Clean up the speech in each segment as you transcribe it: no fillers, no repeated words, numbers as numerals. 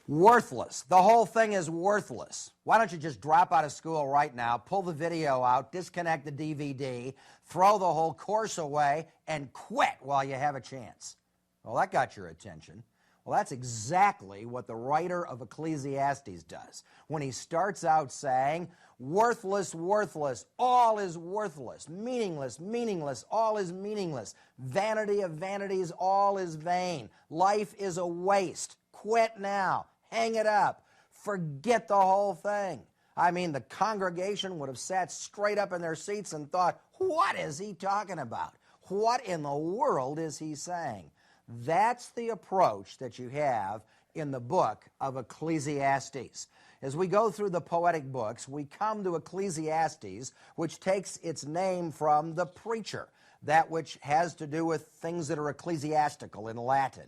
Worthless. The whole thing is worthless. Why don't you just drop out of school right now, pull the video out, disconnect the DVD, throw the whole course away, and quit while you have a chance? Well, that got your attention. Well, that's exactly what the writer of Ecclesiastes does when he starts out saying, worthless, worthless, all is worthless, meaningless, meaningless, all is meaningless, vanity of vanities, all is vain, life is a waste, quit now, hang it up, forget the whole thing. I mean, the congregation would have sat straight up in their seats and thought, what is he talking about? What in the world is he saying? That's the approach that you have in the book of Ecclesiastes. As we go through the poetic books, we come to Ecclesiastes, which takes its name from the preacher, that which has to do with things that are ecclesiastical in Latin,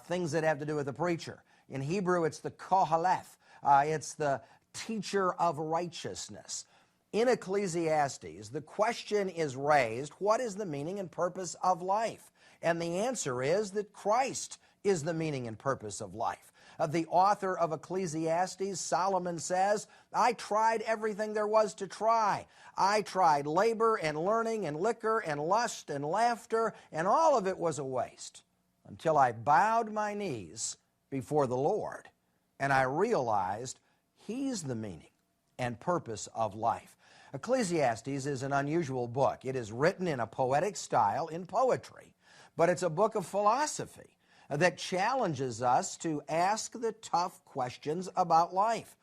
things that have to do with the preacher. In Hebrew, it's the Koheleth. It's the teacher of righteousness. In Ecclesiastes, the question is raised, what is the meaning and purpose of life? And the answer is that Christ is the meaning and purpose of life. The author of Ecclesiastes, Solomon, says, I tried everything there was to try. I tried labor and learning and liquor and lust and laughter, and all of it was a waste until I bowed my knees before the Lord and I realized He's the meaning and purpose of life. Ecclesiastes is an unusual book. It is written in a poetic style, in poetry, but it's a book of philosophy that challenges us to ask the tough questions about life.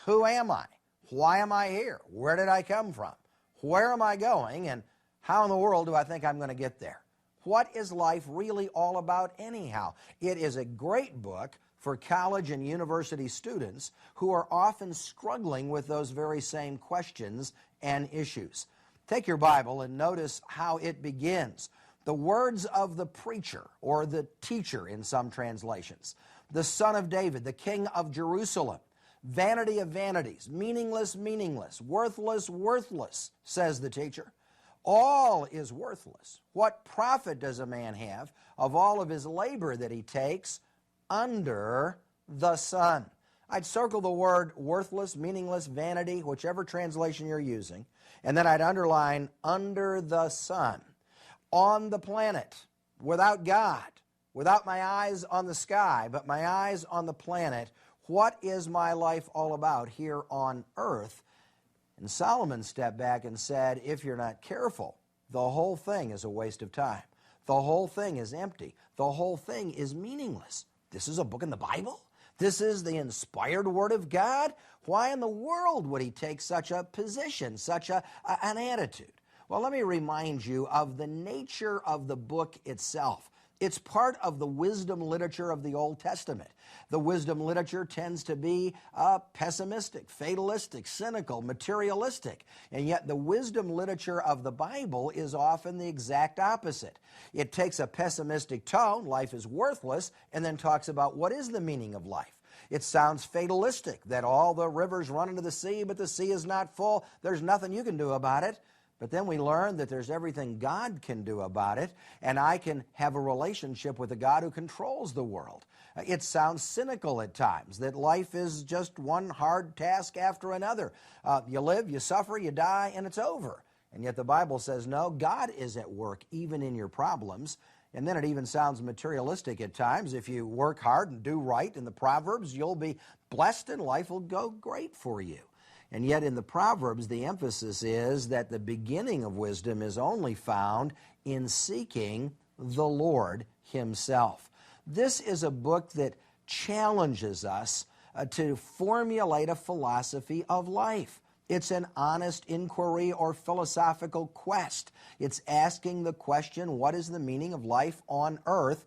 Who am I? Why am I here? Where did I come from? Where am I going? And how in the world do I think I'm going to get there? What is life really all about anyhow? It is a great book for college and university students who are often struggling with those very same questions and issues. Take your Bible and notice how it begins. The words of the preacher, or the teacher in some translations, the son of David, the king of Jerusalem, vanity of vanities, meaningless, meaningless, worthless, worthless, says the teacher. All is worthless. What profit does a man have of all of his labor that he takes under the sun? I'd circle the word worthless, meaningless, vanity, whichever translation you're using, and then I'd underline under the sun. On the planet, without God, without my eyes on the sky, but my eyes on the planet, what is my life all about here on earth? And Solomon stepped back and said, if you're not careful, the whole thing is a waste of time. The whole thing is empty. The whole thing is meaningless. This is a book in the Bible? This is the inspired Word of God? Why in the world would he take such a position, such an attitude? Well, let me remind you of the nature of the book itself. It's part of the wisdom literature of the Old Testament. The wisdom literature tends to be pessimistic, fatalistic, cynical, materialistic. And yet the wisdom literature of the Bible is often the exact opposite. It takes a pessimistic tone, life is worthless, and then talks about what is the meaning of life. It sounds fatalistic, that all the rivers run into the sea, but the sea is not full. There's nothing you can do about it. But then we learn that there's everything God can do about it, and I can have a relationship with the God who controls the world. It sounds cynical at times, that life is just one hard task after another. You live, you suffer, you die, and it's over. And yet the Bible says, no, God is at work even in your problems. And then it even sounds materialistic at times. If you work hard and do right in the Proverbs, you'll be blessed and life will go great for you. And yet in the Proverbs, the emphasis is that the beginning of wisdom is only found in seeking the Lord Himself. This is a book that challenges us to formulate a philosophy of life. It's an honest inquiry or philosophical quest. It's asking the question, what is the meaning of life on earth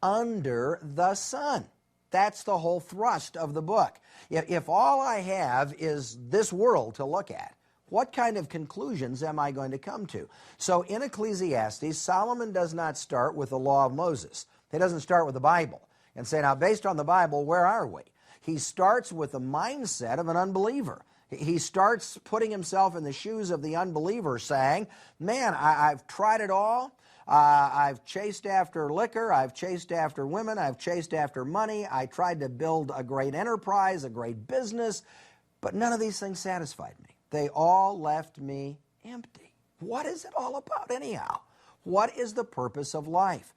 under the sun? That's the whole thrust of the book. If all I have is this world to look at, what kind of conclusions am I going to come to? So in Ecclesiastes, Solomon does not start with the law of Moses. He doesn't start with the Bible and say, now based on the Bible, where are we? He starts with the mindset of an unbeliever. He starts putting himself in the shoes of the unbeliever saying, man, I've tried it all. I've chased after liquor. I've chased after women. I've chased after money. I tried to build a great enterprise, a great business, but none of these things satisfied me. They all left me empty. What is it all about anyhow? What is the purpose of life?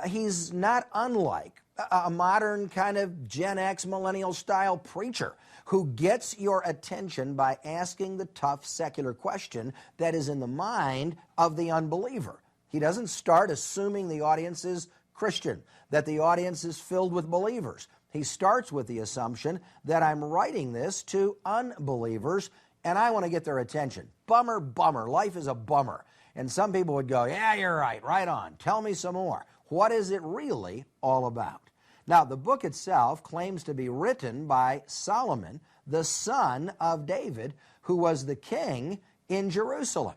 He's not unlike a modern kind of Gen X millennial style preacher who gets your attention by asking the tough secular question that is in the mind of the unbeliever. He doesn't start assuming the audience is Christian, that the audience is filled with believers. He starts with the assumption that I'm writing this to unbelievers and I want to get their attention. Bummer, bummer. Life is a bummer. And some people would go, yeah, you're right. Right on. Tell me some more. What is it really all about? Now, the book itself claims to be written by Solomon, the son of David, who was the king in Jerusalem.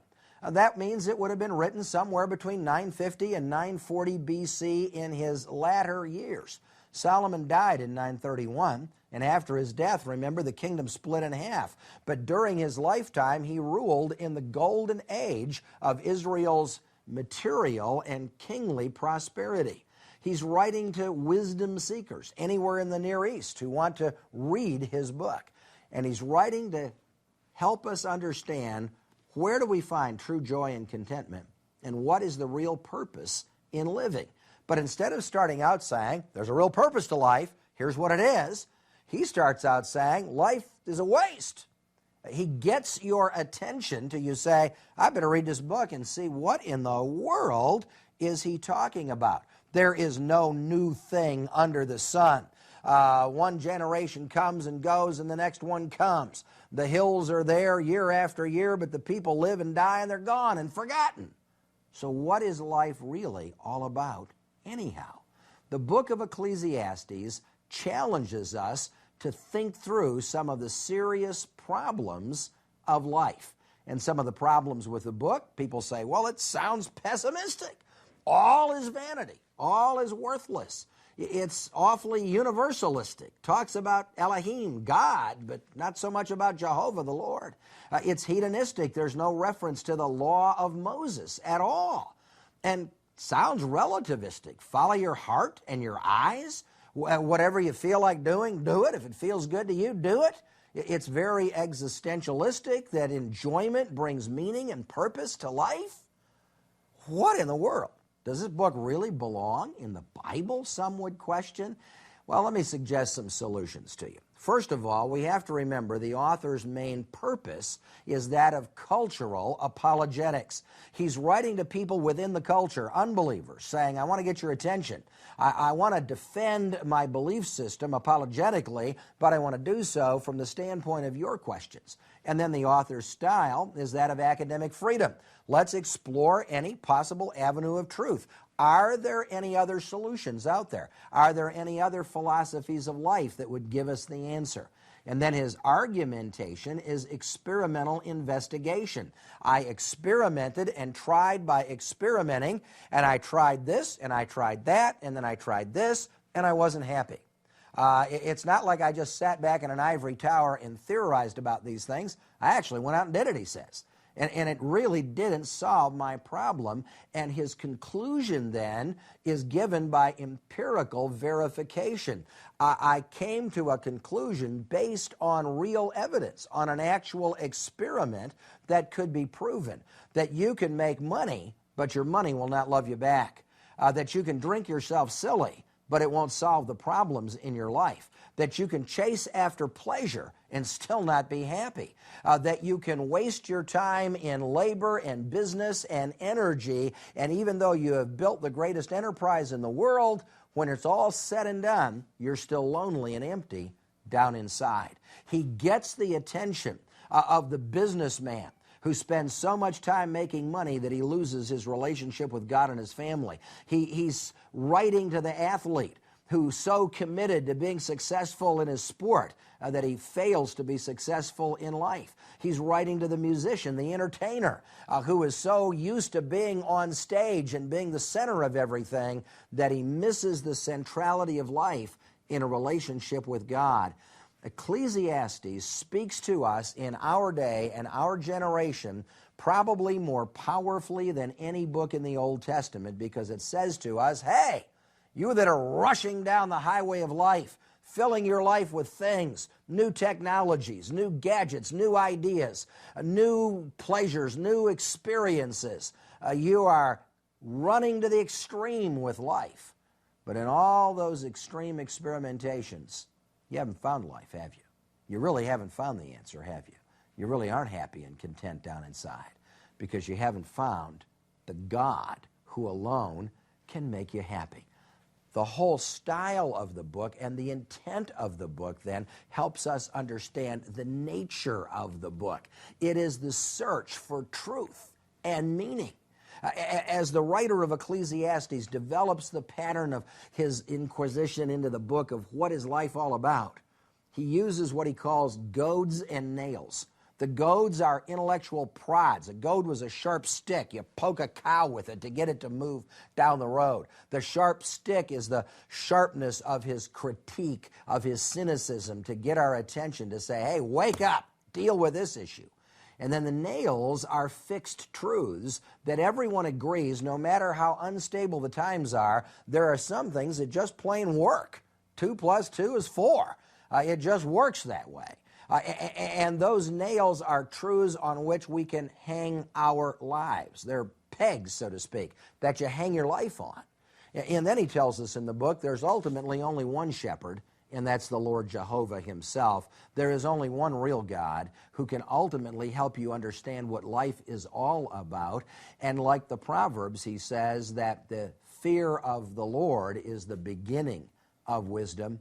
That means it would have been written somewhere between 950 and 940 BC in his latter years. Solomon died in 931, and after his death, remember, the kingdom split in half. But during his lifetime, he ruled in the golden age of Israel's material and kingly prosperity. He's writing to wisdom seekers anywhere in the Near East who want to read his book. And he's writing to help us understand where do we find true joy and contentment and what is the real purpose in living. But instead of starting out saying, there's a real purpose to life, here's what it is, he starts out saying, life is a waste. He gets your attention to you say, I better read this book and see what in the world is he talking about. There is no new thing under the sun. One generation comes and goes and the next one comes. The hills are there year after year, but the people live and die and they're gone and forgotten. So what is life really all about anyhow? The book of Ecclesiastes challenges us to think through some of the serious problems of life. And some of the problems with the book, people say, well, it sounds pessimistic. All is vanity. All is worthless. It's awfully universalistic. Talks about Elohim, God, but not so much about Jehovah, the Lord. It's hedonistic. There's no reference to the law of Moses at all. And sounds relativistic. Follow your heart and your eyes. Whatever you feel like doing, do it. If it feels good to you, do it. It's very existentialistic, that enjoyment brings meaning and purpose to life. What in the world? Does this book really belong in the Bible, some would question? Well, let me suggest some solutions to you. First of all, we have to remember the author's main purpose is that of cultural apologetics. He's writing to people within the culture, unbelievers, saying, I want to get your attention. I want to defend my belief system apologetically, but I want to do so from the standpoint of your questions. And then the author's style is that of academic freedom. Let's explore any possible avenue of truth. Are there any other solutions out there? Are there any other philosophies of life that would give us the answer? And then his argumentation is experimental investigation. I experimented and tried by experimenting, and I tried this, and I tried that, and then I tried this, and I wasn't happy. It's not like I just sat back in an ivory tower and theorized about these things. I actually went out and did it, he says. And it really didn't solve my problem. And his conclusion then is given by empirical verification. I came to a conclusion based on real evidence, on an actual experiment that could be proven. That you can make money, but your money will not love you back. That you can drink yourself silly, but it won't solve the problems in your life. That you can chase after pleasure and still not be happy. That you can waste your time in labor and business and energy, and even though you have built the greatest enterprise in the world, when it's all said and done, you're still lonely and empty down inside. He gets the attention of the businessman who spends so much time making money that he loses his relationship with God and his family. He's writing to the athlete who's so committed to being successful in his sport that he fails to be successful in life. He's writing to the musician, the entertainer, who is so used to being on stage and being the center of everything that he misses the centrality of life in a relationship with God. Ecclesiastes speaks to us in our day and our generation probably more powerfully than any book in the Old Testament, because it says to us, hey, you that are rushing down the highway of life, filling your life with things, new technologies, new gadgets, new ideas, new pleasures, new experiences. You are running to the extreme with life. But in all those extreme experimentations, you haven't found life, have you? You really haven't found the answer, have you? You really aren't happy and content down inside, because you haven't found the God who alone can make you happy. The whole style of the book and the intent of the book then helps us understand the nature of the book. It is the search for truth and meaning. As the writer of Ecclesiastes develops the pattern of his inquisition into the book of what is life all about, he uses what he calls goads and nails. The goads are intellectual prods. A goad was a sharp stick. You poke a cow with it to get it to move down the road. The sharp stick is the sharpness of his critique, of his cynicism, to get our attention, to say, hey, wake up, deal with this issue. And then the nails are fixed truths that everyone agrees, no matter how unstable the times are, there are some things that just plain work. 2 + 2 is 4. It just works that way. And those nails are truths on which we can hang our lives. They're pegs, so to speak, that you hang your life on. And then he tells us in the book there's ultimately only one shepherd, and that's the Lord Jehovah himself. There is only one real God who can ultimately help you understand what life is all about. And like the Proverbs, he says that the fear of the Lord is the beginning of wisdom.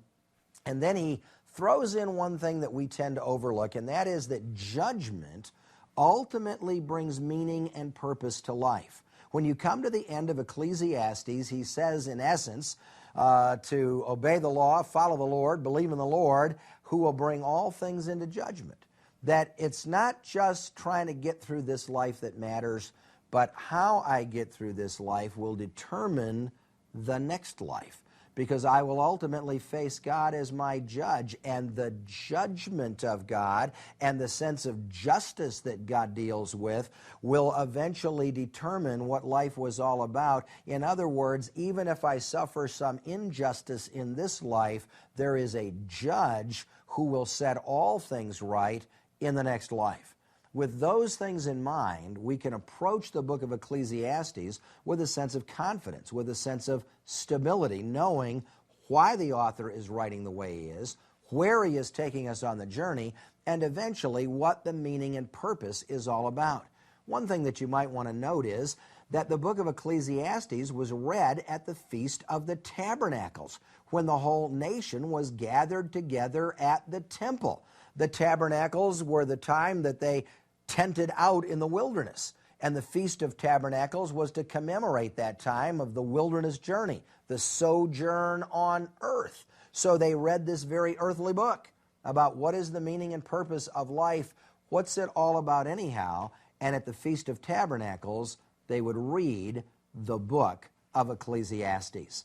And then he throws in one thing that we tend to overlook, and that is that judgment ultimately brings meaning and purpose to life. When you come to the end of Ecclesiastes, he says, in essence, to obey the law, follow the Lord, believe in the Lord, who will bring all things into judgment. That it's not just trying to get through this life that matters, but how I get through this life will determine the next life. Because I will ultimately face God as my judge, and the judgment of God and the sense of justice that God deals with will eventually determine what life was all about. In other words, even if I suffer some injustice in this life, there is a judge who will set all things right in the next life. With those things in mind, we can approach the book of Ecclesiastes with a sense of confidence, with a sense of stability, knowing why the author is writing the way he is, where he is taking us on the journey, and eventually what the meaning and purpose is all about. One thing that you might want to note is that the book of Ecclesiastes was read at the Feast of the Tabernacles, when the whole nation was gathered together at the temple. The tabernacles were the time that they tented out in the wilderness, and the Feast of Tabernacles was to commemorate that time of the wilderness journey, the sojourn on earth. So they read this very earthly book about what is the meaning and purpose of life, what's it all about anyhow, and at the Feast of Tabernacles they would read the book of Ecclesiastes.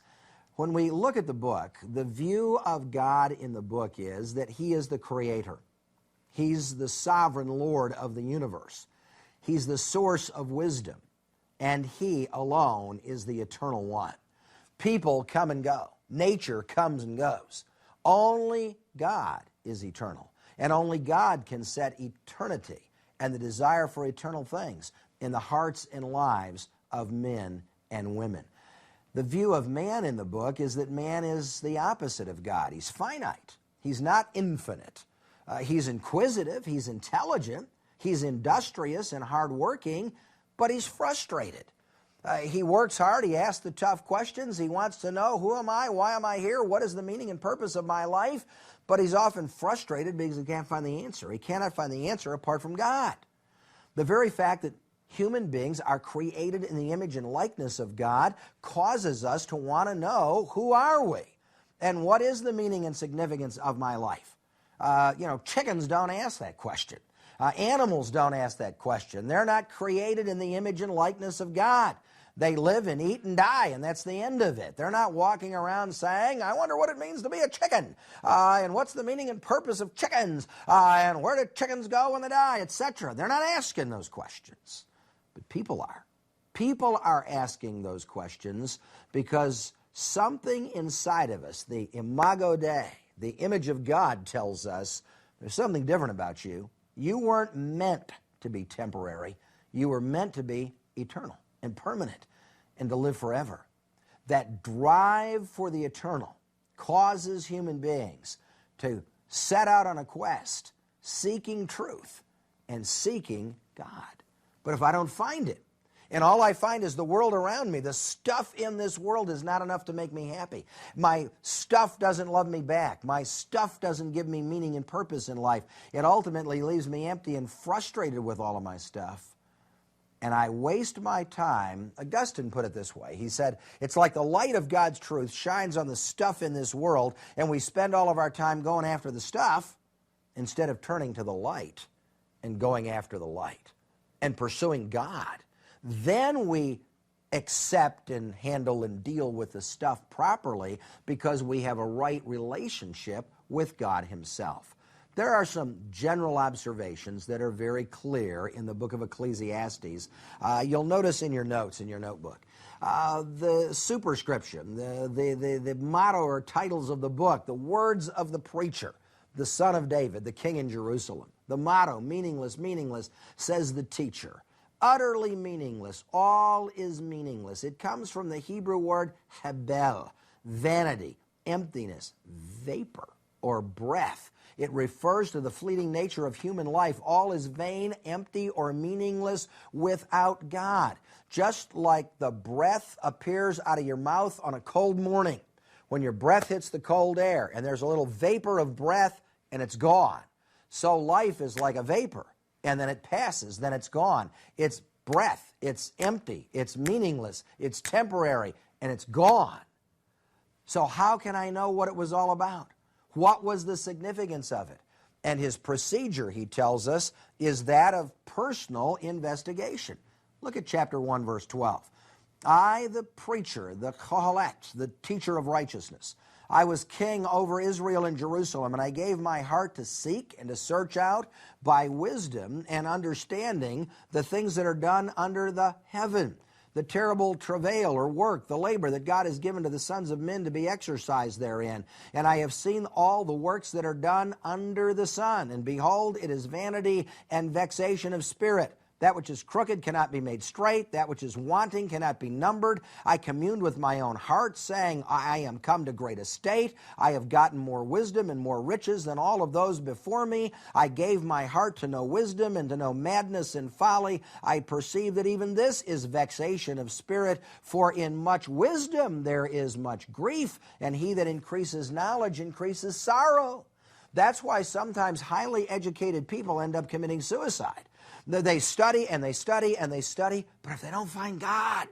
When we look at the book, the view of God in the book is that he is the creator. He's the sovereign Lord of the universe. He's the source of wisdom, and he alone is the eternal one. People come and go. Nature comes and goes. Only God is eternal, and only God can set eternity and the desire for eternal things in the hearts and lives of men and women. The view of man in the book is that man is the opposite of God. He's finite. He's not infinite. He's inquisitive. He's intelligent. He's industrious and hardworking, but he's frustrated. He works hard. He asks the tough questions. He wants to know, who am I? Why am I here? What is the meaning and purpose of my life? But he's often frustrated because he can't find the answer. He cannot find the answer apart from God. The very fact that human beings are created in the image and likeness of God causes us to want to know, who are we? And what is the meaning and significance of my life? Chickens don't ask that question. Animals don't ask that question. They're not created in the image and likeness of God. They live and eat and die, and that's the end of it. They're not walking around saying, I wonder what it means to be a chicken, and what's the meaning and purpose of chickens, and where do chickens go when they die, etc. They're not asking those questions, but people are. People are asking those questions because something inside of us, the imago Dei, the image of God, tells us there's something different about you. You weren't meant to be temporary. You were meant to be eternal and permanent and to live forever. That drive for the eternal causes human beings to set out on a quest, seeking truth and seeking God. But if I don't find it, and all I find is the world around me, the stuff in this world is not enough to make me happy. My stuff doesn't love me back. My stuff doesn't give me meaning and purpose in life. It ultimately leaves me empty and frustrated with all of my stuff. And I waste my time. Augustine put it this way. He said, it's like the light of God's truth shines on the stuff in this world, and we spend all of our time going after the stuff instead of turning to the light and going after the light and pursuing God. Then we accept and handle and deal with the stuff properly because we have a right relationship with God Himself. There are some general observations that are very clear in the book of Ecclesiastes. You'll notice in your notes, in your notebook, the superscription, the motto or titles of the book, the words of the preacher, the son of David, the king in Jerusalem. The motto, meaningless, meaningless, says the teacher. Utterly meaningless, all is meaningless. It comes from the Hebrew word hebel, vanity, emptiness, vapor, or breath. It refers to the fleeting nature of human life. All is vain, empty, or meaningless without God. Just like the breath appears out of your mouth on a cold morning, when your breath hits the cold air and there's a little vapor of breath and it's gone. So life is like a vapor, and then it passes, then it's gone. It's breath, it's empty, it's meaningless, it's temporary, and it's gone. So how can I know what it was all about? What was the significance of it? And his procedure, he tells us, is that of personal investigation. Look at chapter 1, verse 12. I, the preacher, the Kohelet, the teacher of righteousness, I was king over Israel and Jerusalem, and I gave my heart to seek and to search out by wisdom and understanding the things that are done under the heaven, the terrible travail or work, the labor that God has given to the sons of men to be exercised therein. And I have seen all the works that are done under the sun, and behold, it is vanity and vexation of spirit. That which is crooked cannot be made straight. That which is wanting cannot be numbered. I communed with my own heart, saying, I am come to great estate. I have gotten more wisdom and more riches than all of those before me. I gave my heart to know wisdom and to know madness and folly. I perceive that even this is vexation of spirit. For in much wisdom there is much grief, and he that increases knowledge increases sorrow. That's why sometimes highly educated people end up committing suicide. They study and they study and they study, but if they don't find God,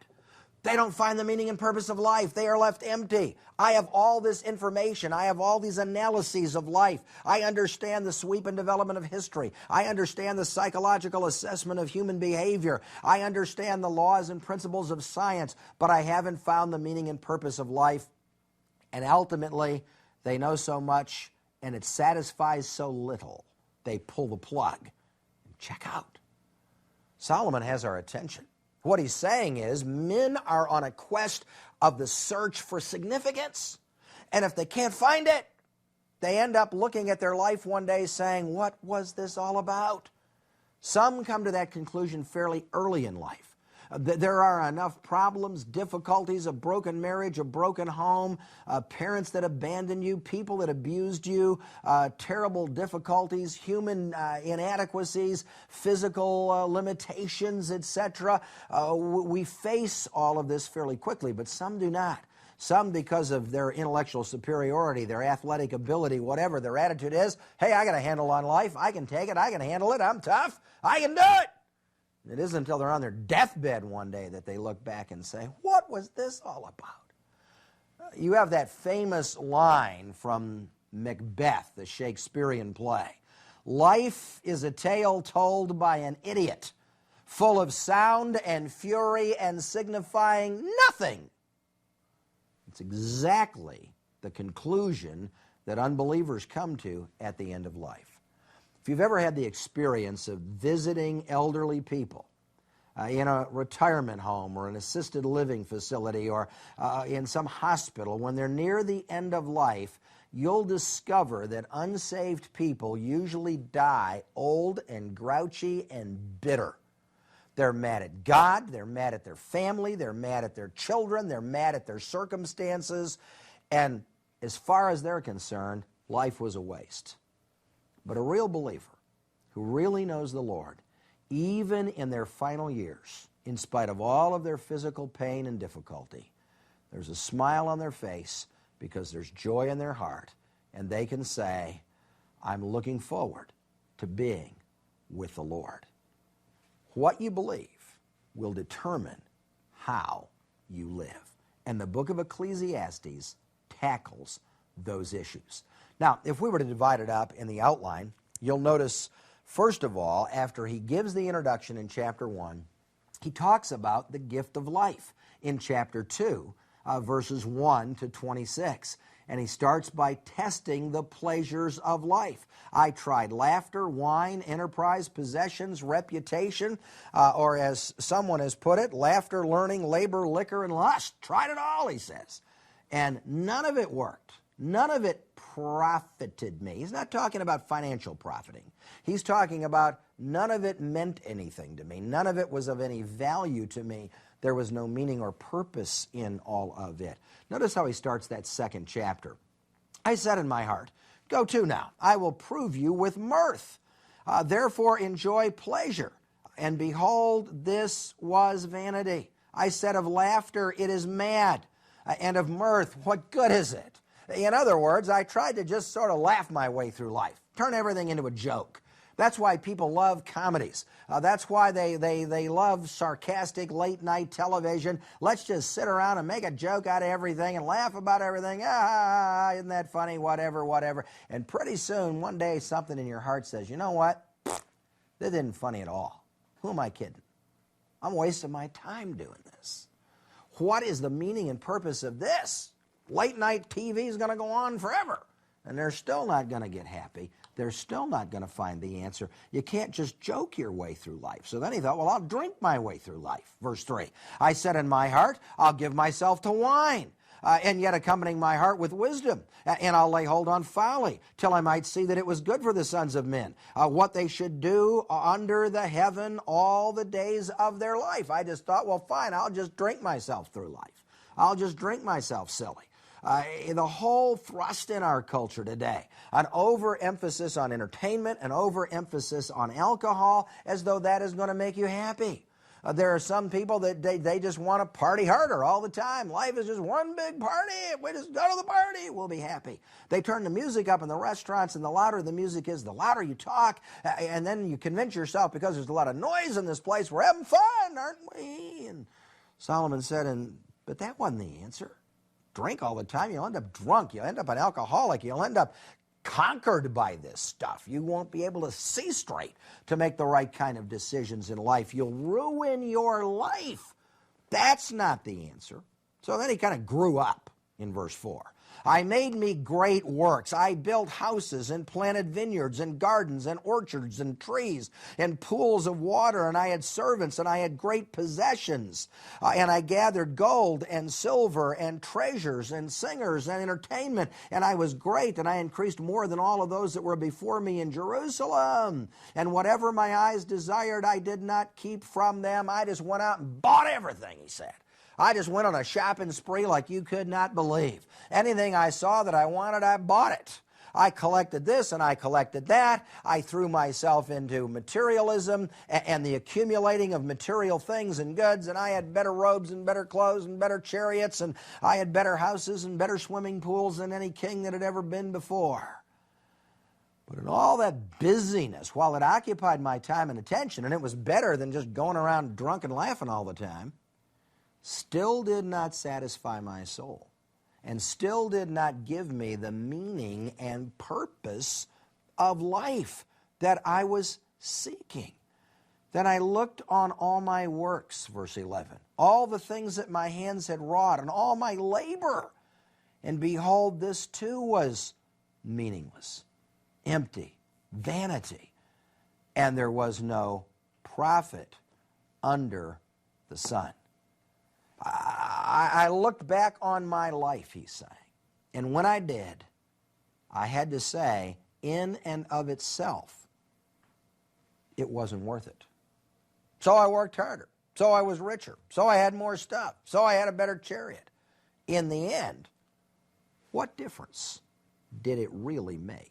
they don't find the meaning and purpose of life. They are left empty. I have all this information. I have all these analyses of life. I understand the sweep and development of history. I understand the psychological assessment of human behavior. I understand the laws and principles of science, but I haven't found the meaning and purpose of life. And ultimately, they know so much and it satisfies so little, they pull the plug and check out. Solomon has our attention. What he's saying is men are on a quest of the search for significance. And if they can't find it, they end up looking at their life one day saying, what was this all about? Some come to that conclusion fairly early in life. There are enough problems, difficulties, a broken marriage, a broken home, parents that abandoned you, people that abused you, terrible difficulties, human inadequacies, physical limitations, etc. We face all of this fairly quickly, but some do not. Some, because of their intellectual superiority, their athletic ability, whatever their attitude is, hey, I got a handle on life. I can take it. I can handle it. I'm tough. I can do it. It isn't until they're on their deathbed one day that they look back and say, what was this all about? You have that famous line from Macbeth, the Shakespearean play. Life is a tale told by an idiot. full of sound and fury and signifying nothing. It's exactly the conclusion that unbelievers come to at the end of life. If you've ever had the experience of visiting elderly people in a retirement home or an assisted living facility or in some hospital, when they're near the end of life, you'll discover that unsaved people usually die old and grouchy and bitter. They're mad at God, they're mad at their family, they're mad at their children, they're mad at their circumstances, and as far as they're concerned, life was a waste. But a real believer who really knows the Lord, even in their final years, in spite of all of their physical pain and difficulty, there's a smile on their face because there's joy in their heart, and they can say, I'm looking forward to being with the Lord. What you believe will determine how you live. And the book of Ecclesiastes tackles those issues. Now, if we were to divide it up in the outline, you'll notice, first of all, after he gives the introduction in chapter 1, he talks about the gift of life in chapter 2, verses 1 to 26. And he starts by testing the pleasures of life. I tried laughter, wine, enterprise, possessions, reputation, or as someone has put it, laughter, learning, labor, liquor, and lust. Tried it all, he says. And none of it worked. None of it profited me. He's not talking about financial profiting. He's talking about none of it meant anything to me. None of it was of any value to me. There was no meaning or purpose in all of it. Notice how he starts that second chapter. I said in my heart, go to now, I will prove you with mirth. Therefore enjoy pleasure. And behold, this was vanity. I said of laughter, it is mad. And of mirth, what good is it? In other words, I tried to just sort of laugh my way through life, turn everything into a joke. That's why people love comedies. That's why they love sarcastic late-night television. Let's just sit around and make a joke out of everything and laugh about everything. Isn't that funny? Whatever, whatever. And pretty soon, one day, something in your heart says, you know what? This isn't funny at all. Who am I kidding? I'm wasting my time doing this. What is the meaning and purpose of this? Late-night TV is going to go on forever. And they're still not going to get happy. They're still not going to find the answer. You can't just joke your way through life. So then he thought, well, I'll drink my way through life. Verse 3, I said in my heart, I'll give myself to wine, and yet accompanying my heart with wisdom. And I'll lay hold on folly, till I might see that it was good for the sons of men, what they should do under the heaven all the days of their life. I just thought, well, fine, I'll just drink myself through life. I'll just drink myself silly. The whole thrust in our culture today, an overemphasis on entertainment, an overemphasis on alcohol, as though that is going to make you happy. There are some people that they just want to party harder all the time. Life is just one big party. If we just go to the party, we'll be happy. They turn the music up in the restaurants, and the louder the music is, the louder you talk, and then you convince yourself, because there's a lot of noise in this place, we're having fun, aren't we? And Solomon said, but that wasn't the answer. Drink all the time, you'll end up drunk, you'll end up an alcoholic, you'll end up conquered by this stuff. You won't be able to see straight to make the right kind of decisions in life. You'll ruin your life. That's not the answer. So then he kind of grew up in verse 4. I made me great works. I built houses and planted vineyards and gardens and orchards and trees and pools of water, and I had servants and I had great possessions. And I gathered gold and silver and treasures and singers and entertainment, and I was great, and I increased more than all of those that were before me in Jerusalem. And whatever my eyes desired, I did not keep from them. I just went out and bought everything, he said. I just went on a shopping spree like you could not believe. Anything I saw that I wanted, I bought it. I collected this and I collected that. I threw myself into materialism and the accumulating of material things and goods, and I had better robes and better clothes and better chariots, and I had better houses and better swimming pools than any king that had ever been before. But in all that busyness, while it occupied my time and attention, and it was better than just going around drunk and laughing all the time, still did not satisfy my soul, and still did not give me the meaning and purpose of life that I was seeking. Then I looked on all my works, verse 11, all the things that my hands had wrought, and all my labor. And behold, this too was meaningless, empty, vanity, and there was no profit under the sun. I looked back on my life, he's saying, and when I did, I had to say, in and of itself, it wasn't worth it. So I worked harder, so I was richer, so I had more stuff, so I had a better chariot. In the end, what difference did it really make?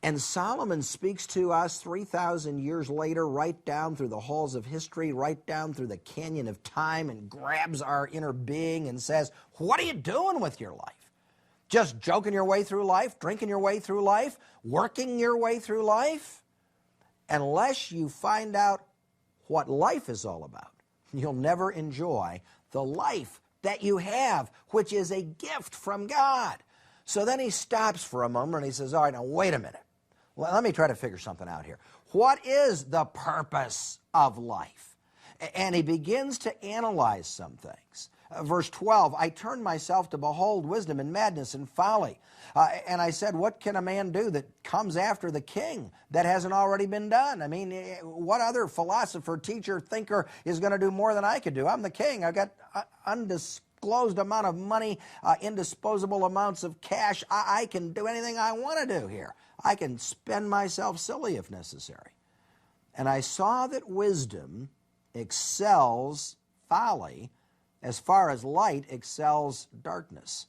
And Solomon speaks to us 3,000 years later, right down through the halls of history, right down through the canyon of time, and grabs our inner being and says, what are you doing with your life? Just joking your way through life, drinking your way through life, working your way through life? Unless you find out what life is all about, you'll never enjoy the life that you have, which is a gift from God. So then he stops for a moment and he says, all right, now wait a minute. Let me try to figure something out here. What is the purpose of life? And he begins to analyze some things. Verse 12, I turned myself to behold wisdom and madness and folly. And I said, what can a man do that comes after the king that hasn't already been done? I mean, what other philosopher, teacher, thinker is going to do more than I could do? I'm the king. I've got undisclosed amount of money, indisposable amounts of cash. I can do anything I want to do here. I can spend myself silly if necessary. And I saw that wisdom excels folly as far as light excels darkness.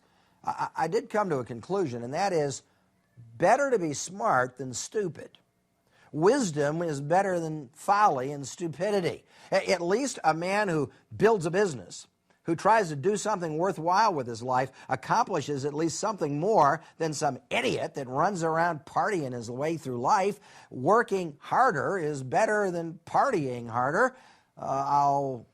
I did come to a conclusion, and that is better to be smart than stupid. Wisdom is better than folly and stupidity. At least a man who builds a business, who tries to do something worthwhile with his life, accomplishes at least something more than some idiot that runs around partying his way through life. Working harder is better than partying harder. I'll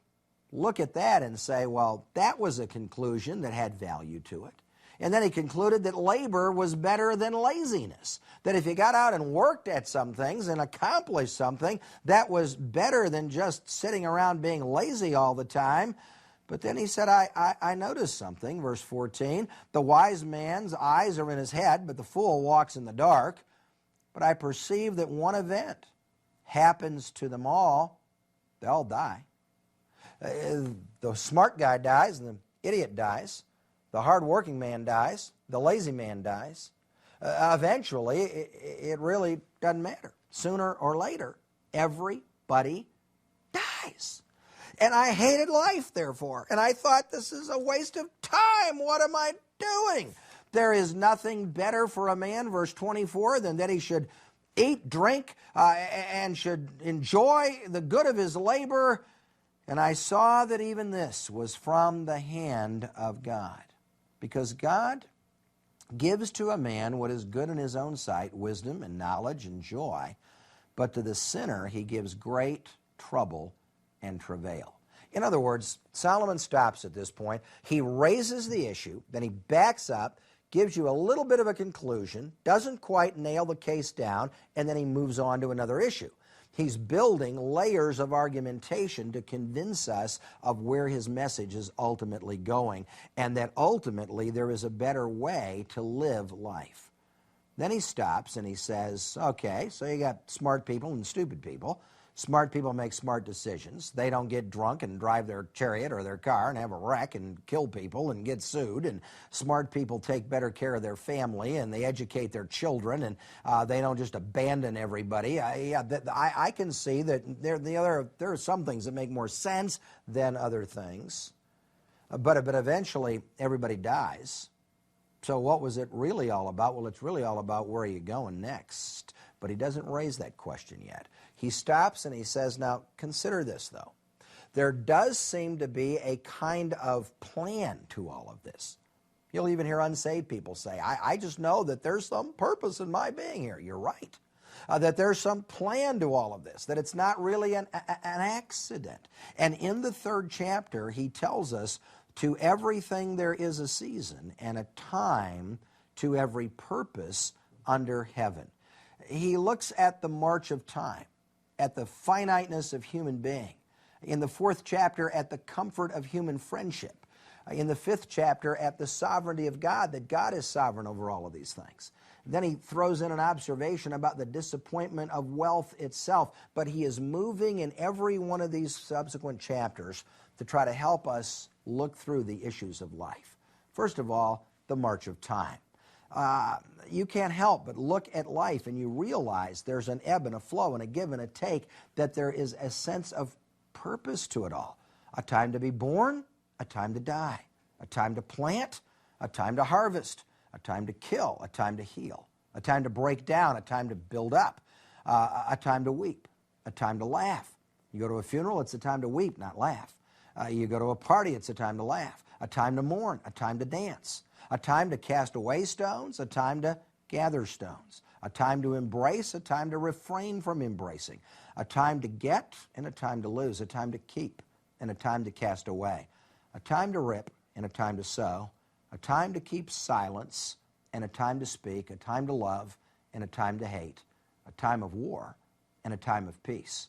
look at that and say, well, that was a conclusion that had value to it. And then he concluded that labor was better than laziness. That if you got out and worked at some things and accomplished something, that was better than just sitting around being lazy all the time. But then he said, I noticed something, verse 14. The wise man's eyes are in his head, but the fool walks in the dark. But I perceive that one event happens to them all. They all die. The smart guy dies and the idiot dies. The hard-working man dies. The lazy man dies. Eventually, it really doesn't matter. Sooner or later, everybody dies. And I hated life, therefore. And I thought, this is a waste of time. What am I doing? There is nothing better for a man, verse 24, than that he should eat, drink, and should enjoy the good of his labor. And I saw that even this was from the hand of God. Because God gives to a man what is good in his own sight, wisdom and knowledge and joy. But to the sinner he gives great trouble and travail. In other words, Solomon stops at this point. He raises the issue, then he backs up, gives you a little bit of a conclusion, doesn't quite nail the case down, and then he moves on to another issue. He's building layers of argumentation to convince us of where his message is ultimately going, and that ultimately there is a better way to live life. Then he stops and he says, okay, so you got smart people and stupid people. Smart people make smart decisions. They don't get drunk and drive their chariot or their car and have a wreck and kill people and get sued. And smart people take better care of their family and they educate their children and they don't just abandon everybody. I can see that there are some things that make more sense than other things. But eventually everybody dies. So what was it really all about? Well, it's really all about where are you going next. But he doesn't raise that question yet. He stops and he says, now consider this though. There does seem to be a kind of plan to all of this. You'll even hear unsaved people say, I just know that there's some purpose in my being here. You're right. That there's some plan to all of this, that it's not really an accident. And in the 3rd chapter, he tells us, to everything there is a season and a time to every purpose under heaven. He looks at the march of time. at the finiteness of human being. In the 4th chapter, at the comfort of human friendship. In the 5th chapter, at the sovereignty of God, that God is sovereign over all of these things. Then he throws in an observation about the disappointment of wealth itself. But he is moving in every one of these subsequent chapters to try to help us look through the issues of life. First of all, the march of time. You can't help but look at life and you realize there's an ebb and a flow and a give and a take, that there is a sense of purpose to it all. A time to be born, a time to die, a time to plant, a time to harvest, a time to kill, a time to heal, a time to break down, a time to build up, a time to weep, a time to laugh. You go to a funeral, it's a time to weep, not laugh. You go to a party, it's a time to laugh, a time to mourn, a time to dance, a time to cast away stones, a time to gather stones, a time to embrace, a time to refrain from embracing, a time to get and a time to lose, a time to keep and a time to cast away, a time to rip and a time to sow, a time to keep silence and a time to speak, a time to love and a time to hate, a time of war and a time of peace.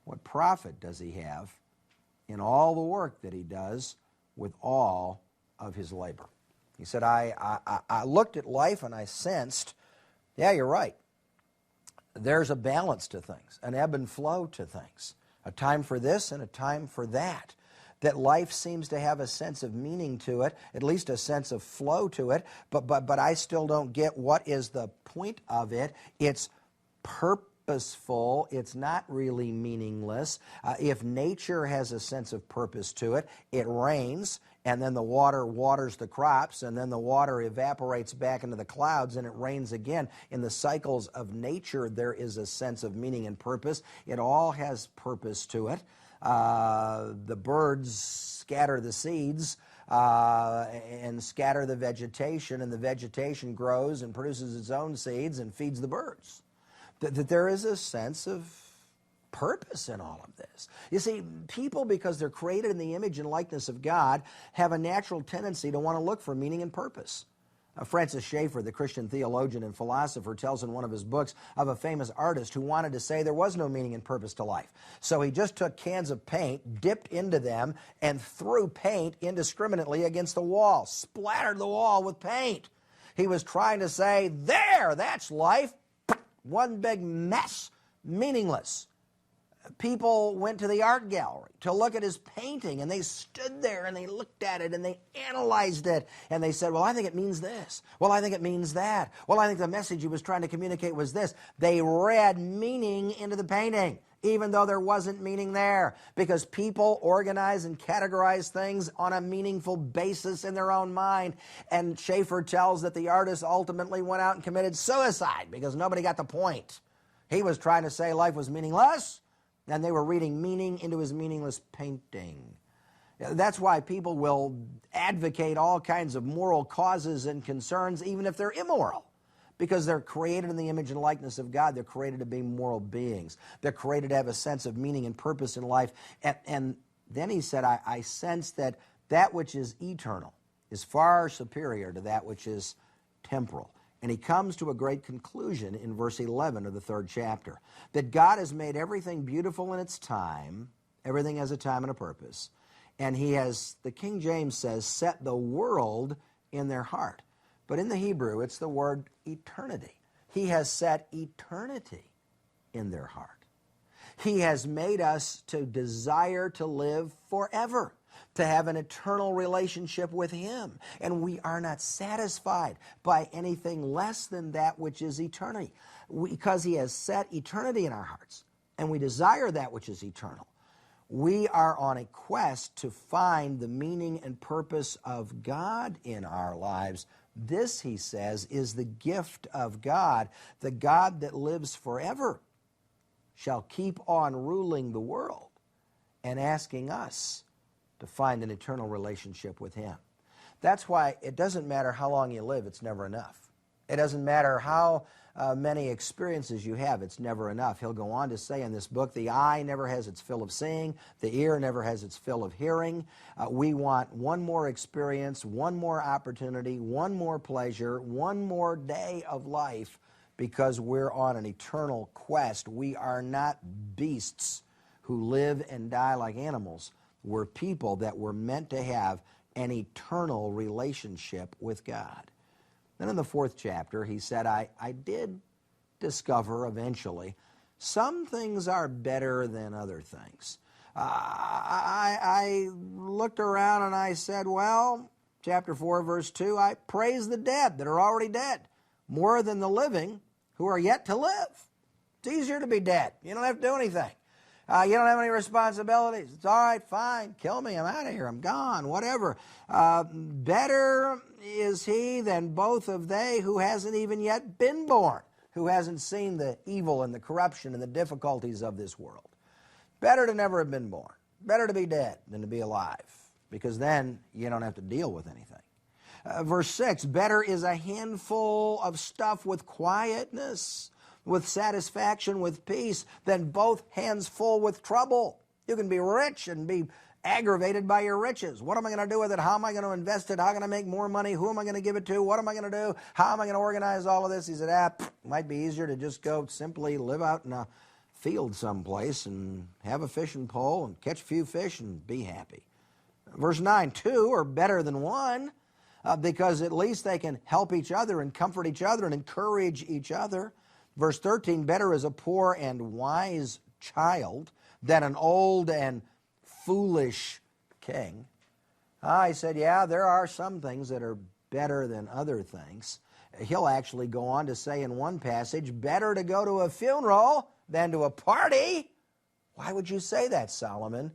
What profit does he have in all the work that he does with all of his labor? He said, I looked at life and I sensed, yeah, you're right. There's a balance to things, an ebb and flow to things, a time for this and a time for that. That life seems to have a sense of meaning to it, at least a sense of flow to it, but I still don't get what is the point of it. It's purposeful. It's not really meaningless. If nature has a sense of purpose to it, it rains, and then the water waters the crops, and then the water evaporates back into the clouds, and it rains again. In the cycles of nature, there is a sense of meaning and purpose. It all has purpose to it. The birds scatter the seeds and scatter the vegetation, and the vegetation grows and produces its own seeds and feeds the birds. That there is a sense of purpose in all of this. You see, people, because they're created in the image and likeness of God, have a natural tendency to want to look for meaning and purpose. Francis Schaeffer, the Christian theologian and philosopher, tells in one of his books of a famous artist who wanted to say there was no meaning and purpose to life. So he just took cans of paint, dipped into them, and threw paint indiscriminately against the wall, splattered the wall with paint. He was trying to say, there, that's life. One big mess, meaningless. People went to the art gallery to look at his painting, and they stood there and they looked at it and they analyzed it, and they said, well, I think it means this. Well, I think it means that. Well, I think the message he was trying to communicate was this. They read meaning into the painting, even though there wasn't meaning there, because people organize and categorize things on a meaningful basis in their own mind. And Schaeffer tells that the artist ultimately went out and committed suicide because nobody got the point. He was trying to say life was meaningless, and they were reading meaning into his meaningless painting. That's why people will advocate all kinds of moral causes and concerns, even if they're immoral, because they're created in the image and likeness of God. They're created to be moral beings. They're created to have a sense of meaning and purpose in life. And then he said, I sense that that which is eternal is far superior to that which is temporal. And he comes to a great conclusion in verse 11 of the 3rd chapter, that God has made everything beautiful in its time. Everything has a time and a purpose. And he has, the King James says, set the world in their heart. But in the Hebrew, it's the word eternity. He has set eternity in their heart. He has made us to desire to live forever, to have an eternal relationship with him. And we are not satisfied by anything less than that which is eternity, because he has set eternity in our hearts, and we desire that which is eternal. We are on a quest to find the meaning and purpose of God in our lives. This, he says, is the gift of God. The God that lives forever shall keep on ruling the world and asking us to find an eternal relationship with him. That's why it doesn't matter how long you live, it's never enough. It doesn't matter how many experiences you have, it's never enough. He'll go on to say in this book, the eye never has its fill of seeing, the ear never has its fill of hearing. We want one more experience, one more opportunity, one more pleasure, one more day of life because we're on an eternal quest. We are not beasts who live and die like animals. We're people that were meant to have an eternal relationship with God. Then in the 4th chapter, he said, I did discover eventually some things are better than other things. I looked around and I said, well, chapter 4, verse 2, I praise the dead that are already dead more than the living who are yet to live. It's easier to be dead. You don't have to do anything. You don't have any responsibilities. It's all right, fine, kill me, I'm out of here, I'm gone, whatever. Better is he than both of they who hasn't even yet been born, who hasn't seen the evil and the corruption and the difficulties of this world. Better to never have been born. Better to be dead than to be alive, because then you don't have to deal with anything. Verse 6, better is a handful of stuff with quietness, with satisfaction, with peace, than both hands full with trouble. You can be rich and be aggravated by your riches. What am I going to do with it? How am I going to invest it? How am I going to make more money? Who am I going to give it to? What am I going to do? How am I going to organize all of this? He said, might be easier to just go simply live out in a field someplace and have a fishing pole and catch a few fish and be happy. Verse 9, 2 are better than 1, because at least they can help each other and comfort each other and encourage each other. Verse 13, better is a poor and wise child than an old and foolish king. I said, yeah, there are some things that are better than other things. He'll actually go on to say in one passage, better to go to a funeral than to a party. Why would you say that, Solomon?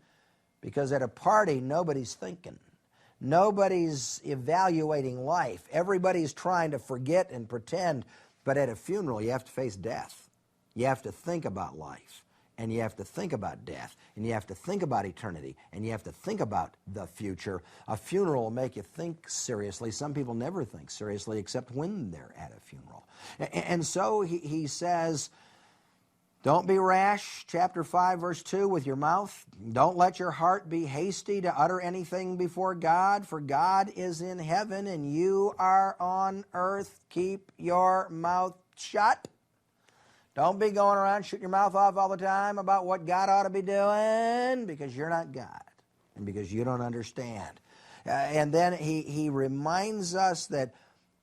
Because at a party, nobody's thinking. Nobody's evaluating life. Everybody's trying to forget and pretend. But at a funeral, you have to face death. You have to think about life. And you have to think about death. And you have to think about eternity. And you have to think about the future. A funeral will make you think seriously. Some people never think seriously except when they're at a funeral. And so he says, don't be rash, chapter 5, verse 2, with your mouth. Don't let your heart be hasty to utter anything before God, for God is in heaven and you are on earth. Keep your mouth shut. Don't be going around shooting your mouth off all the time about what God ought to be doing, because you're not God and because you don't understand. And then he reminds us that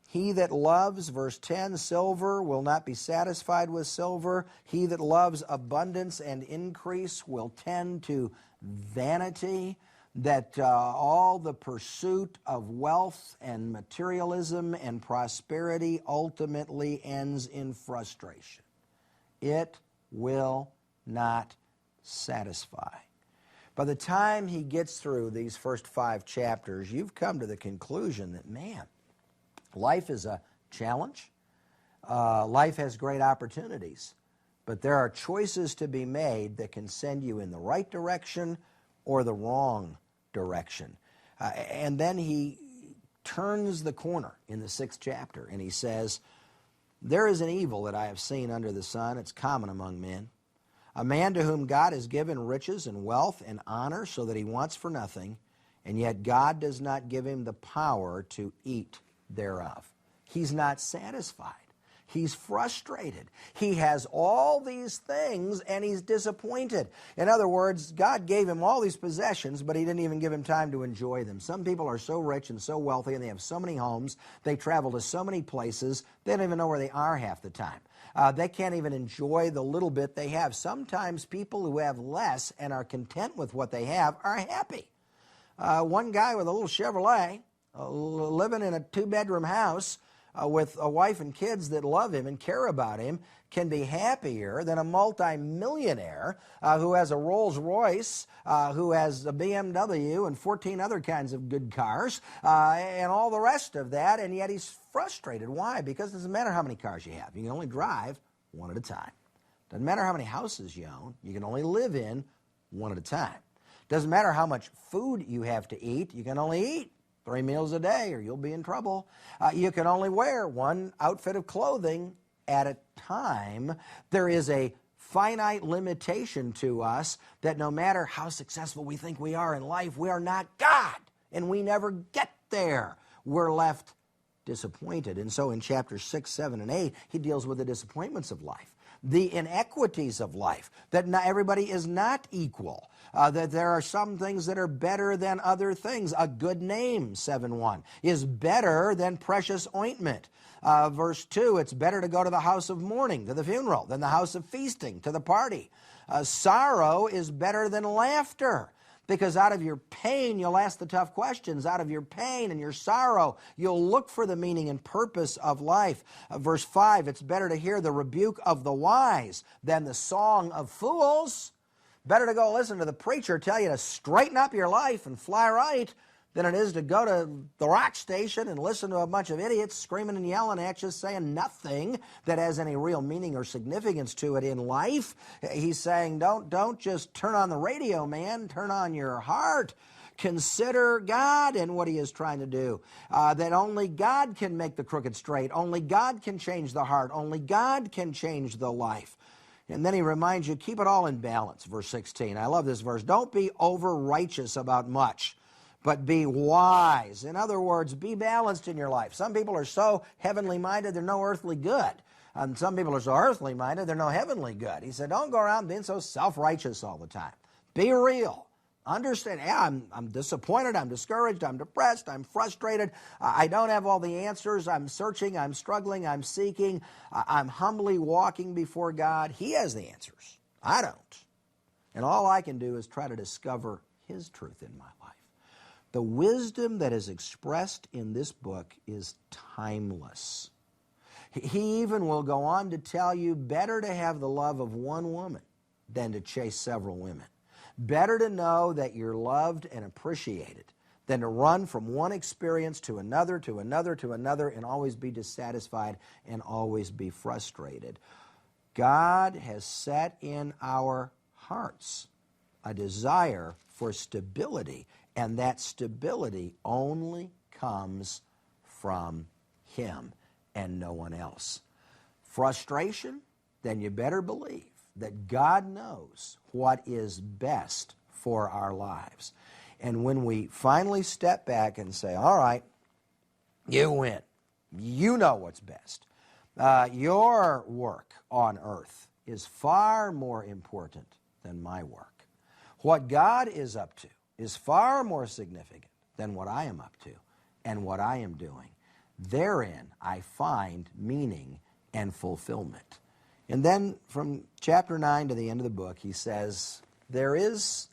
he that loves, verse 10, silver will not be satisfied with silver. He that loves abundance and increase will tend to vanity. That all the pursuit of wealth and materialism and prosperity ultimately ends in frustration. It will not satisfy. By the time he gets through these first 5 chapters, you've come to the conclusion that, man, life is a challenge. Life has great opportunities. But there are choices to be made that can send you in the right direction or the wrong direction. And then he turns the corner in the 6th chapter and he says, there is an evil that I have seen under the sun. It's common among men. A man to whom God has given riches and wealth and honor so that he wants for nothing, and yet God does not give him the power to eat thereof. He's not satisfied. He's frustrated. He has all these things and he's disappointed. In other words, God gave him all these possessions, but he didn't even give him time to enjoy them. Some people are so rich and so wealthy and they have so many homes, they travel to so many places, they don't even know where they are half the time. They can't even enjoy the little bit they have. Sometimes people who have less and are content with what they have are happy. One guy with a little Chevrolet, living in a 2-bedroom house with a wife and kids that love him and care about him, can be happier than a multi-millionaire who has a Rolls Royce, who has a BMW and 14 other kinds of good cars, and all the rest of that, and yet he's frustrated. Why? Because it doesn't matter how many cars you have. You can only drive one at a time. Doesn't matter how many houses you own. You can only live in one at a time. Doesn't matter how much food you have to eat. You can only eat 3 meals a day or you'll be in trouble. You can only wear one outfit of clothing at a time. There is a finite limitation to us that no matter how successful we think we are in life, we are not God, and we never get there. We're left disappointed. And so in chapters 6, 7, and 8, he deals with the disappointments of life, the inequities of life, that not everybody is not equal, that there are some things that are better than other things. A good name, 7:1, is better than precious ointment. Verse 2, it's better to go to the house of mourning, to the funeral, than the house of feasting, to the party. Sorrow is better than laughter, because out of your pain, you'll ask the tough questions. Out of your pain and your sorrow, you'll look for the meaning and purpose of life. Verse 5, it's better to hear the rebuke of the wise than the song of fools. Better to go listen to the preacher tell you to straighten up your life and fly right than it is to go to the rock station and listen to a bunch of idiots screaming and yelling at you, saying nothing that has any real meaning or significance to it in life. He's saying, don't just turn on the radio, man. Turn on your heart. Consider God and what he is trying to do. That only God can make the crooked straight. Only God can change the heart. Only God can change the life. And then he reminds you, keep it all in balance, verse 16. I love this verse. Don't be over-righteous about much, but be wise. In other words, be balanced in your life. Some people are so heavenly minded, they're no earthly good. And some people are so earthly minded, they're no heavenly good. He said, don't go around being so self-righteous all the time. Be real. Understand, yeah, I'm disappointed, I'm discouraged, I'm depressed, I'm frustrated. I don't have all the answers. I'm searching, I'm struggling, I'm seeking. I'm humbly walking before God. He has the answers. I don't. And all I can do is try to discover his truth in my life. The wisdom that is expressed in this book is timeless. He even will go on to tell you, better to have the love of one woman than to chase several women. Better to know that you're loved and appreciated than to run from one experience to another, to another, to another, and always be dissatisfied and always be frustrated. God has set in our hearts a desire for stability, and that stability only comes from him and no one else. Frustration? Then you better believe that God knows what is best for our lives. And when we finally step back and say, all right, you win. You know what's best. Your work on earth is far more important than my work. What God is up to is far more significant than what I am up to and what I am doing. Therein I find meaning and fulfillment. And then from chapter 9 to the end of the book, he says, there is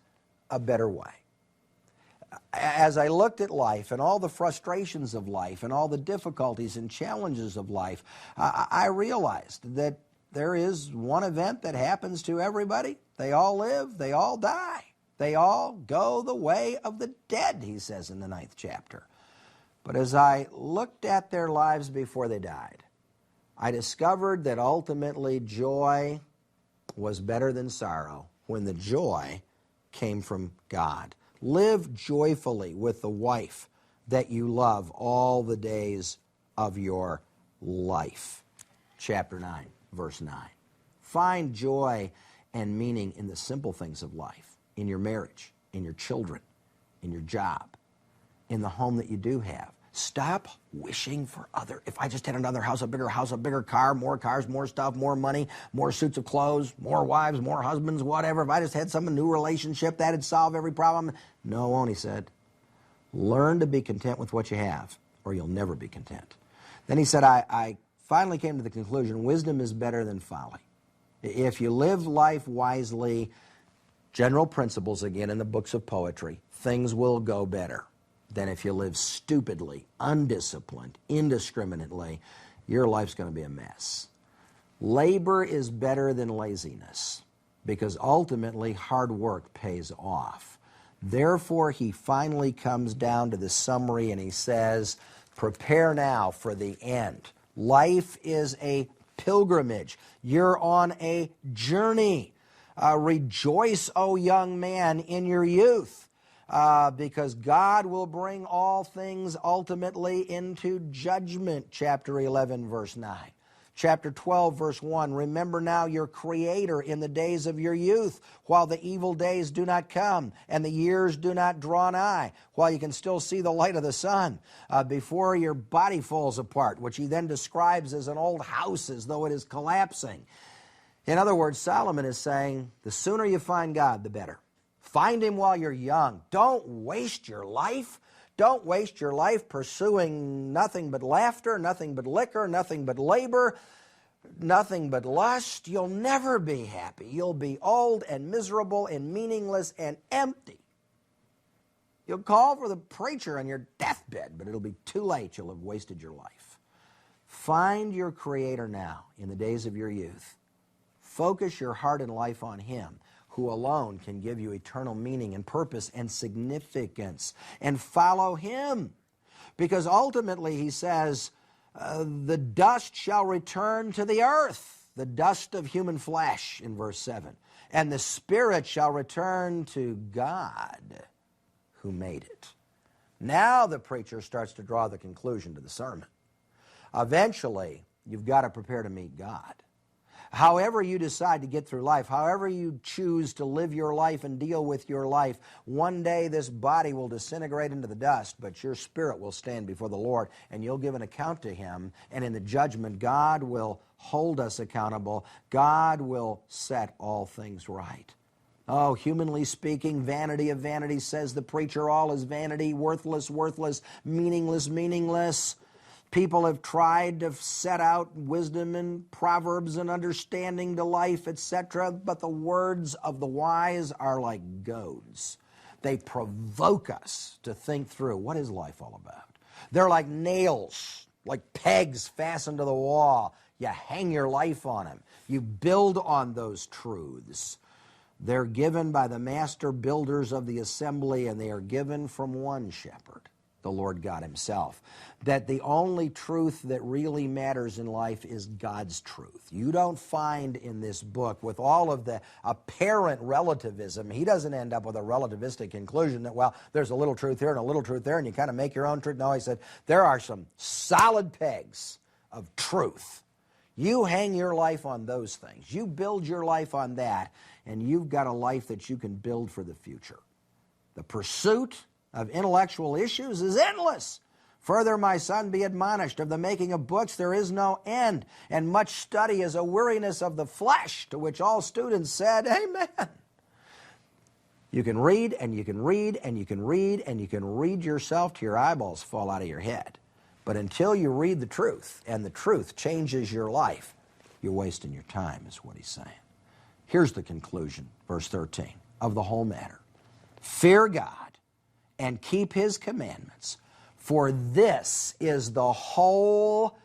a better way. As I looked at life and all the frustrations of life and all the difficulties and challenges of life, I realized that there is one event that happens to everybody. They all live, they all die. They all go the way of the dead, he says in the 9th chapter. But as I looked at their lives before they died, I discovered that ultimately joy was better than sorrow when the joy came from God. Live joyfully with the wife that you love all the days of your life. Chapter 9, verse 9. Find joy and meaning in the simple things of life, in your marriage, in your children, in your job, in the home that you do have. Stop wishing for other. If I just had another house, a bigger car, more cars, more stuff, more money, more suits of clothes, more wives, more husbands, whatever. If I just had some new relationship, that'd solve every problem. No, won't, he said. Learn to be content with what you have, or you'll never be content. Then he said, I finally came to the conclusion, wisdom is better than folly. If you live life wisely, general principles again in the books of poetry, things will go better than if you live stupidly, undisciplined, indiscriminately. Your life's going to be a mess. Labor is better than laziness because ultimately hard work pays off. Therefore, he finally comes down to the summary and he says, prepare now for the end. Life is a pilgrimage. You're on a journey. Rejoice, O young man, in your youth. Because God will bring all things ultimately into judgment, chapter 11, verse 9. Chapter 12, verse 1, remember now your Creator in the days of your youth, while the evil days do not come, and the years do not draw nigh, while you can still see the light of the sun, before your body falls apart, which he then describes as an old house as though it is collapsing. In other words, Solomon is saying, the sooner you find God, the better. Find him while you're young. Don't waste your life. Don't waste your life pursuing nothing but laughter, nothing but liquor, nothing but labor, nothing but lust. You'll never be happy. You'll be old and miserable and meaningless and empty. You'll call for the preacher on your deathbed, but it'll be too late. You'll have wasted your life. Find your Creator now in the days of your youth. Focus your heart and life on him, who alone can give you eternal meaning and purpose and significance. And follow him. Because ultimately, he says, the dust shall return to the earth, the dust of human flesh, in verse 7. And the spirit shall return to God, who made it. Now the preacher starts to draw the conclusion to the sermon. Eventually, you've got to prepare to meet God. However you decide to get through life, however you choose to live your life and deal with your life, one day this body will disintegrate into the dust, but your spirit will stand before the Lord, and you'll give an account to him, and in the judgment, God will hold us accountable. God will set all things right. Oh, humanly speaking, vanity of vanities, says the preacher. All is vanity, worthless, worthless, meaningless, meaningless. People have tried to set out wisdom and proverbs and understanding to life, etc., but the words of the wise are like goads. They provoke us to think through, what is life all about? They're like nails, like pegs fastened to the wall. You hang your life on them. You build on those truths. They're given by the master builders of the assembly, and they are given from one shepherd, the Lord God himself. That the only truth that really matters in life is God's truth. You don't find in this book, with all of the apparent relativism, he doesn't end up with a relativistic conclusion that, well, there's a little truth here and a little truth there, and you kind of make your own truth. No, he said, there are some solid pegs of truth. You hang your life on those things. You build your life on that, and you've got a life that you can build for the future. The pursuit of intellectual issues is endless. Further, my son, be admonished, of the making of books there is no end, and much study is a weariness of the flesh, to which all students said, Amen. You can read, and you can read, and you can read, and you can read yourself till your eyeballs fall out of your head. But until you read the truth, and the truth changes your life, you're wasting your time, is what he's saying. Here's the conclusion, verse 13, of the whole matter. Fear God and keep his commandments, for this is the whole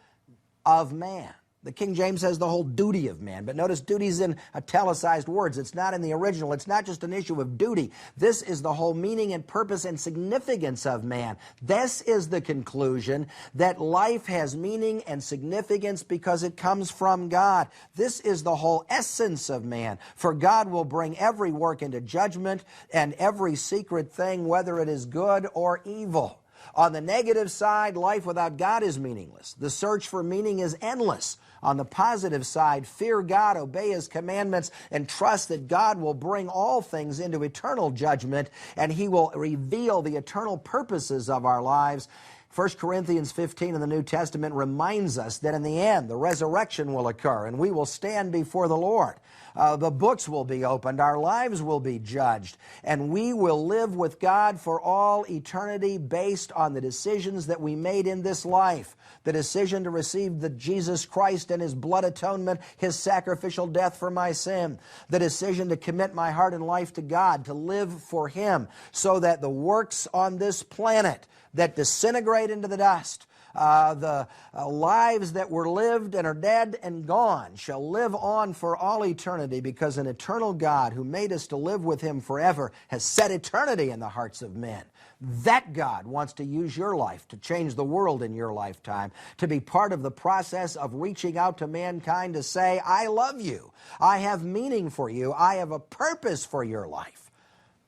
of man. The King James says the whole duty of man, but notice duty's in italicized words. It's not in the original. It's not just an issue of duty. This is the whole meaning and purpose and significance of man. This is the conclusion, that life has meaning and significance because it comes from God. This is the whole essence of man, for God will bring every work into judgment and every secret thing, whether it is good or evil. On the negative side, life without God is meaningless. The search for meaning is endless. On the positive side, fear God, obey his commandments, and trust that God will bring all things into eternal judgment, and he will reveal the eternal purposes of our lives. 1 Corinthians 15 in the New Testament reminds us that in the end, the resurrection will occur, and we will stand before the Lord. The books will be opened, our lives will be judged, and we will live with God for all eternity based on the decisions that we made in this life. The decision to receive the Jesus Christ and his blood atonement, his sacrificial death for my sin. The decision to commit my heart and life to God, to live for him, so that the works on this planet that disintegrate into the dust, the lives that were lived and are dead and gone, shall live on for all eternity, because an eternal God who made us to live with him forever has set eternity in the hearts of men. That God wants to use your life to change the world in your lifetime, to be part of the process of reaching out to mankind to say, I love you, I have meaning for you, I have a purpose for your life.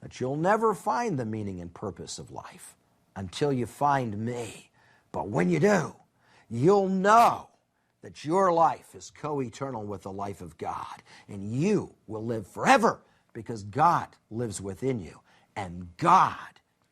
But you'll never find the meaning and purpose of life until you find me. But when you do, you'll know that your life is co-eternal with the life of God, and you will live forever because God lives within you, and God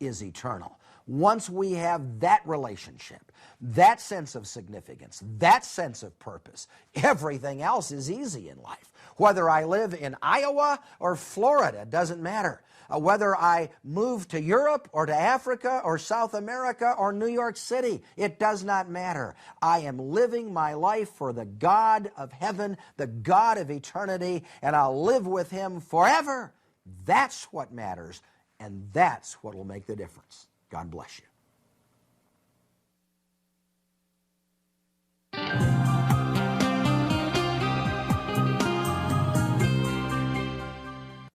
is eternal. Once we have that relationship, that sense of significance, that sense of purpose, everything else is easy in life. Whether I live in Iowa or Florida, doesn't matter. Whether I move to Europe or to Africa or South America or New York City, it does not matter. I am living my life for the God of heaven, the God of eternity, and I'll live with Him forever. That's what matters, and that's what will make the difference. God bless you.